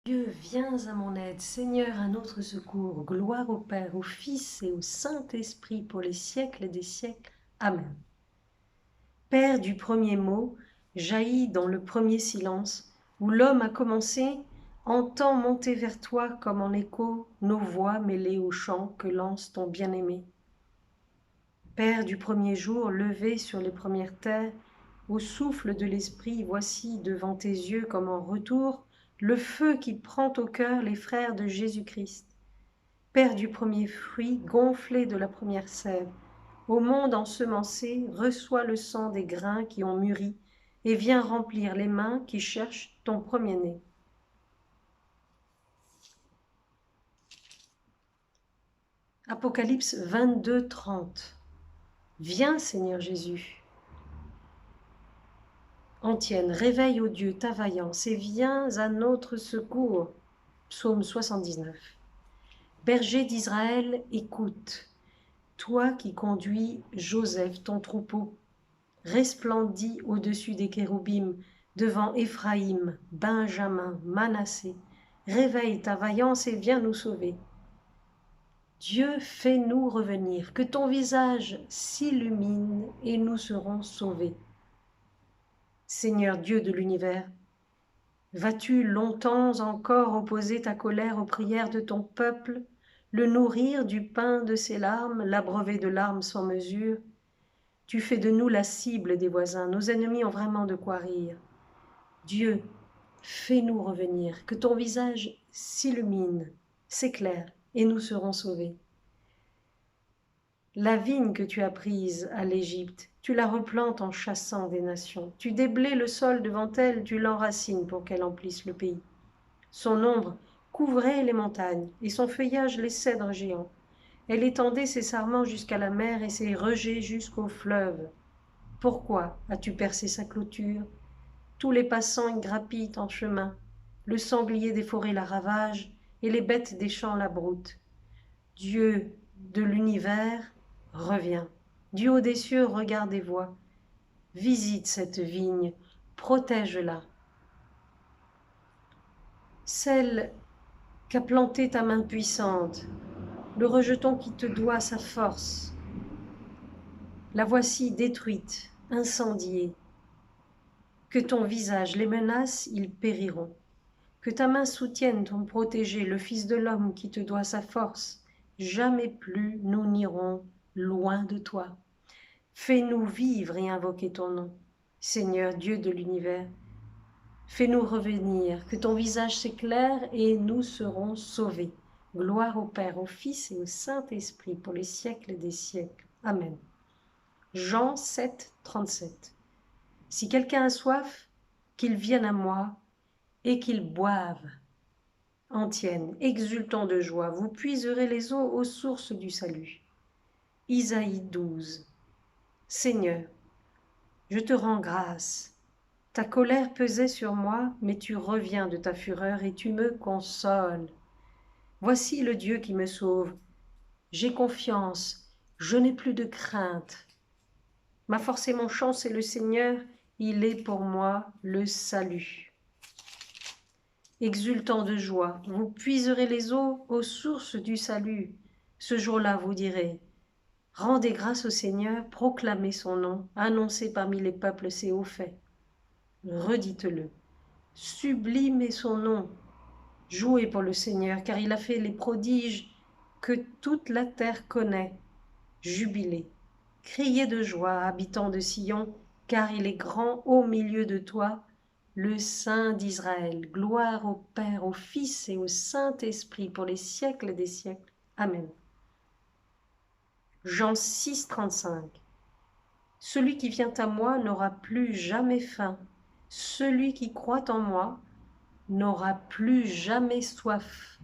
Dieu, viens à mon aide, Seigneur, à notre secours. Gloire au Père, au Fils et au Saint-Esprit pour les siècles des siècles. Amen. Père du premier mot, jaillit dans le premier silence, où l'homme a commencé, entend monter vers toi comme en écho nos voix mêlées au chant que lance ton bien-aimé. Père du premier jour, levé sur les premières terres, au souffle de l'Esprit, voici devant tes yeux comme en retour le feu qui prend au cœur les frères de Jésus-Christ. Père du premier fruit, gonflé de la première sève, au monde ensemencé, reçois le sang des grains qui ont mûri et viens remplir les mains qui cherchent ton premier-né. Apocalypse 22, 30. Viens, Seigneur Jésus. Antienne, réveille, ô Dieu, ta vaillance et viens à notre secours. Psaume 79. Berger d'Israël, écoute, toi qui conduis Joseph, ton troupeau, resplendis au-dessus des kéroubim, devant Éphraïm, Benjamin, Manassé, réveille ta vaillance et viens nous sauver. Dieu, fais-nous revenir, que ton visage s'illumine et nous serons sauvés. Seigneur Dieu de l'univers, vas-tu longtemps encore opposer ta colère aux prières de ton peuple, le nourrir du pain de ses larmes, l'abreuver de larmes sans mesure? Tu fais de nous la cible des voisins, nos ennemis ont vraiment de quoi rire. Dieu, fais-nous revenir, que ton visage s'illumine, s'éclaire, et nous serons sauvés. La vigne que tu as prise à l'Égypte, tu la replantes en chassant des nations. Tu déblais le sol devant elle, tu l'enracines pour qu'elle emplisse le pays. Son ombre couvrait les montagnes, et son feuillage les cèdres géants. Elle étendait ses sarments jusqu'à la mer et ses rejets jusqu'au fleuve. Pourquoi as-tu percé sa clôture? Tous les passants y grappillent en chemin. Le sanglier des forêts la ravage, et les bêtes des champs la broutent. Dieu de l'univers, reviens. Du haut des cieux, regarde et vois. Visite cette vigne, protège-la. Celle qu'a plantée ta main puissante, le rejeton qui te doit sa force. La voici détruite, incendiée. Que ton visage les menace, ils périront. Que ta main soutienne ton protégé, le Fils de l'homme qui te doit sa force. Jamais plus nous n'irons loin de toi. Fais-nous vivre et invoquer ton nom, Seigneur Dieu de l'univers. Fais-nous revenir, que ton visage s'éclaire et nous serons sauvés. Gloire au Père, au Fils et au Saint-Esprit pour les siècles des siècles. Amen. Jean 7, 37. Si quelqu'un a soif, qu'il vienne à moi et qu'il boive. Antienne, exultant de joie, vous puiserez les eaux aux sources du salut. Isaïe 12. Seigneur, je te rends grâce. Ta colère pesait sur moi, mais tu reviens de ta fureur et tu me consoles. Voici le Dieu qui me sauve. J'ai confiance, je n'ai plus de crainte. Ma force et mon chant, c'est le Seigneur, il est pour moi le salut. Exultant de joie, vous puiserez les eaux aux sources du salut. Ce jour-là, vous direz, rendez grâce au Seigneur, proclamez son nom, annoncez parmi les peuples ses hauts faits. Redites-le, sublimez son nom, jouez pour le Seigneur, car il a fait les prodiges que toute la terre connaît. Jubilez, criez de joie, habitants de Sion, car il est grand au milieu de toi, le Saint d'Israël. Gloire au Père, au Fils et au Saint-Esprit pour les siècles des siècles. Amen. Jean 6, 35. Celui qui vient à moi n'aura plus jamais faim. Celui qui croit en moi n'aura plus jamais soif.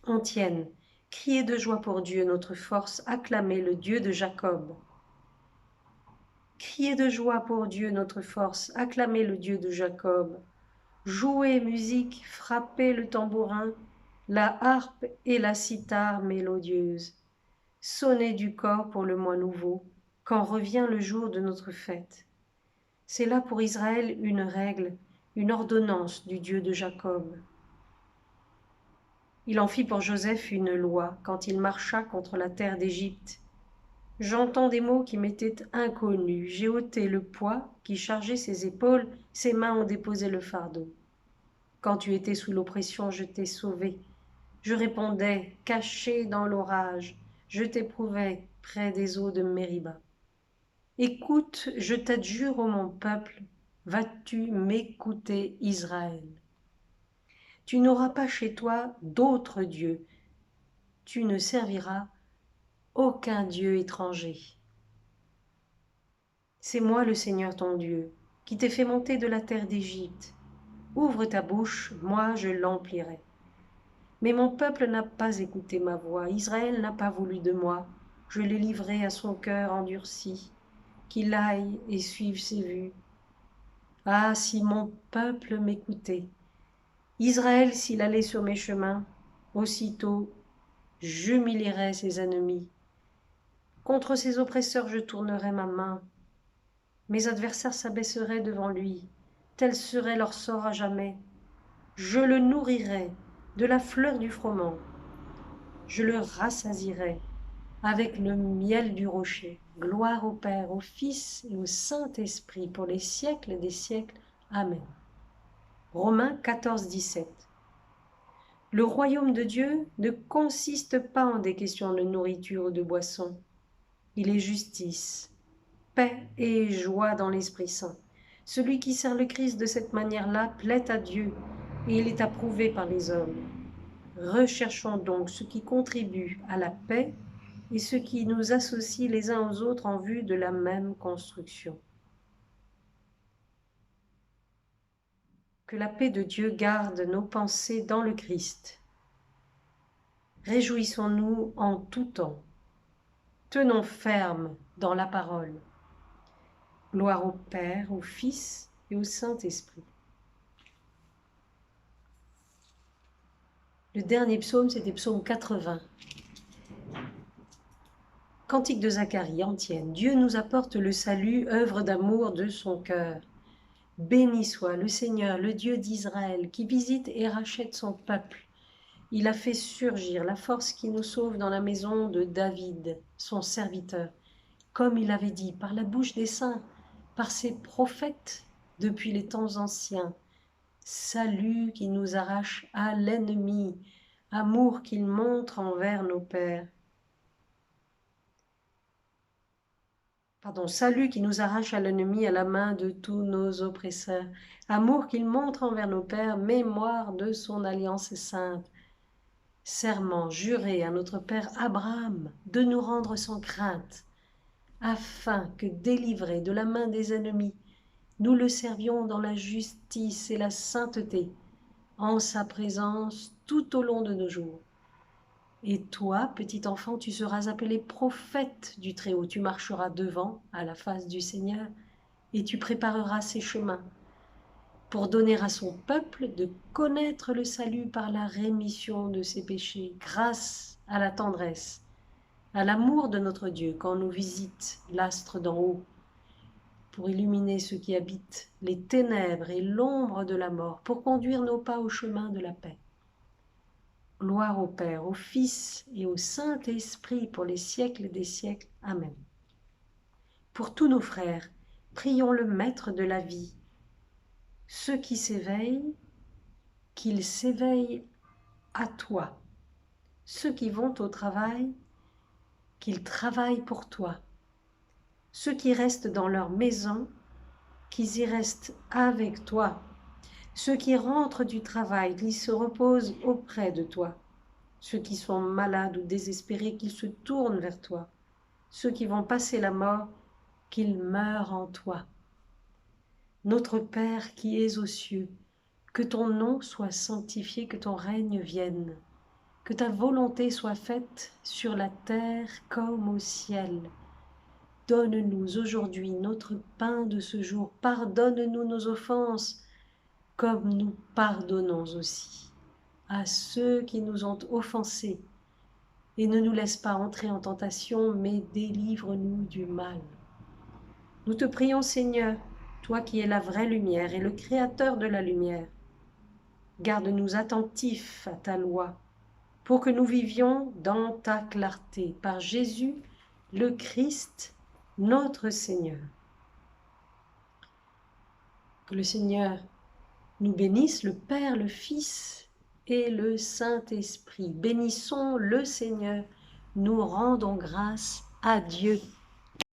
Antienne, criez de joie pour Dieu, notre force, acclamez le Dieu de Jacob. Criez de joie pour Dieu, notre force, acclamez le Dieu de Jacob. Jouez musique, frappez le tambourin, la harpe et la cithare mélodieuse. Sonnez du corps pour le mois nouveau, quand revient le jour de notre fête. C'est là pour Israël une règle, une ordonnance du Dieu de Jacob. Il en fit pour Joseph une loi quand il marcha contre la terre d'Égypte. J'entends des mots qui m'étaient inconnus. J'ai ôté le poids qui chargeait ses épaules, ses mains ont déposé le fardeau. Quand tu étais sous l'oppression, je t'ai sauvé. Je répondais, caché dans l'orage, je t'éprouvais près des eaux de Mériba. Écoute, je t'adjure, ô mon peuple, vas-tu m'écouter, Israël? Tu n'auras pas chez toi d'autre Dieu, tu ne serviras aucun Dieu étranger. C'est moi le Seigneur ton Dieu, qui t'ai fait monter de la terre d'Égypte. Ouvre ta bouche, moi je l'emplirai. Mais mon peuple n'a pas écouté ma voix, Israël n'a pas voulu de moi, je l'ai livré à son cœur endurci, qu'il aille et suive ses vues. Ah, si mon peuple m'écoutait, Israël s'il allait sur mes chemins, aussitôt j'humilierais ses ennemis. Contre ses oppresseurs je tournerais ma main, mes adversaires s'abaisseraient devant lui, tel serait leur sort à jamais. Je le nourrirais de la fleur du froment, je le rassasierai avec le miel du rocher. Gloire au Père, au Fils et au Saint-Esprit, pour les siècles des siècles. Amen. Romains 14, 17. Le royaume de Dieu ne consiste pas en des questions de nourriture ou de boisson. Il est justice, paix et joie dans l'Esprit Saint. Celui qui sert le Christ de cette manière-là plaît à Dieu et il est approuvé par les hommes. Recherchons donc ce qui contribue à la paix et ce qui nous associe les uns aux autres en vue de la même construction. Que la paix de Dieu garde nos pensées dans le Christ. Réjouissons-nous en tout temps. Tenons ferme dans la parole. Gloire au Père, au Fils et au Saint-Esprit. Le dernier psaume, c'était psaume 80. Cantique de Zacharie, antienne. Dieu nous apporte le salut, œuvre d'amour de son cœur. Béni soit le Seigneur, le Dieu d'Israël, qui visite et rachète son peuple. Il a fait surgir la force qui nous sauve dans la maison de David, son serviteur, comme il avait dit par la bouche des saints, par ses prophètes depuis les temps anciens. Salut qui nous arrache à l'ennemi, amour qu'il montre envers nos pères. Salut qui nous arrache à l'ennemi à la main de tous nos oppresseurs. Amour qu'il montre envers nos pères, mémoire de son alliance sainte. Serment juré à notre père Abraham de nous rendre sans crainte, afin que, délivrés de la main des ennemis, nous le servions dans la justice et la sainteté, en sa présence tout au long de nos jours. Et toi, petit enfant, tu seras appelé prophète du Très-Haut. Tu marcheras devant, à la face du Seigneur, et tu prépareras ses chemins, pour donner à son peuple de connaître le salut par la rémission de ses péchés, grâce à la tendresse, à l'amour de notre Dieu, quand nous visite l'astre d'en haut, pour illuminer ceux qui habitent les ténèbres et l'ombre de la mort, pour conduire nos pas au chemin de la paix. Gloire au Père, au Fils et au Saint-Esprit pour les siècles des siècles. Amen. Pour tous nos frères, prions le Maître de la vie. Ceux qui s'éveillent, qu'ils s'éveillent à toi. Ceux qui vont au travail, qu'ils travaillent pour toi. Ceux qui restent dans leur maison, qu'ils y restent avec toi. Ceux qui rentrent du travail, qu'ils se reposent auprès de toi. Ceux qui sont malades ou désespérés, qu'ils se tournent vers toi. Ceux qui vont passer la mort, qu'ils meurent en toi. Notre Père qui es aux cieux, que ton nom soit sanctifié, que ton règne vienne, que ta volonté soit faite sur la terre comme au ciel. Donne-nous aujourd'hui notre pain de ce jour. Pardonne-nous nos offenses, comme nous pardonnons aussi à ceux qui nous ont offensés. Et ne nous laisse pas entrer en tentation, mais délivre-nous du mal. Nous te prions, Seigneur, toi qui es la vraie lumière et le créateur de la lumière. Garde-nous attentifs à ta loi, pour que nous vivions dans ta clarté, par Jésus le Christ, notre Seigneur. Que le Seigneur nous bénisse, le Père, le Fils et le Saint-Esprit. Bénissons le Seigneur, nous rendons grâce à Dieu.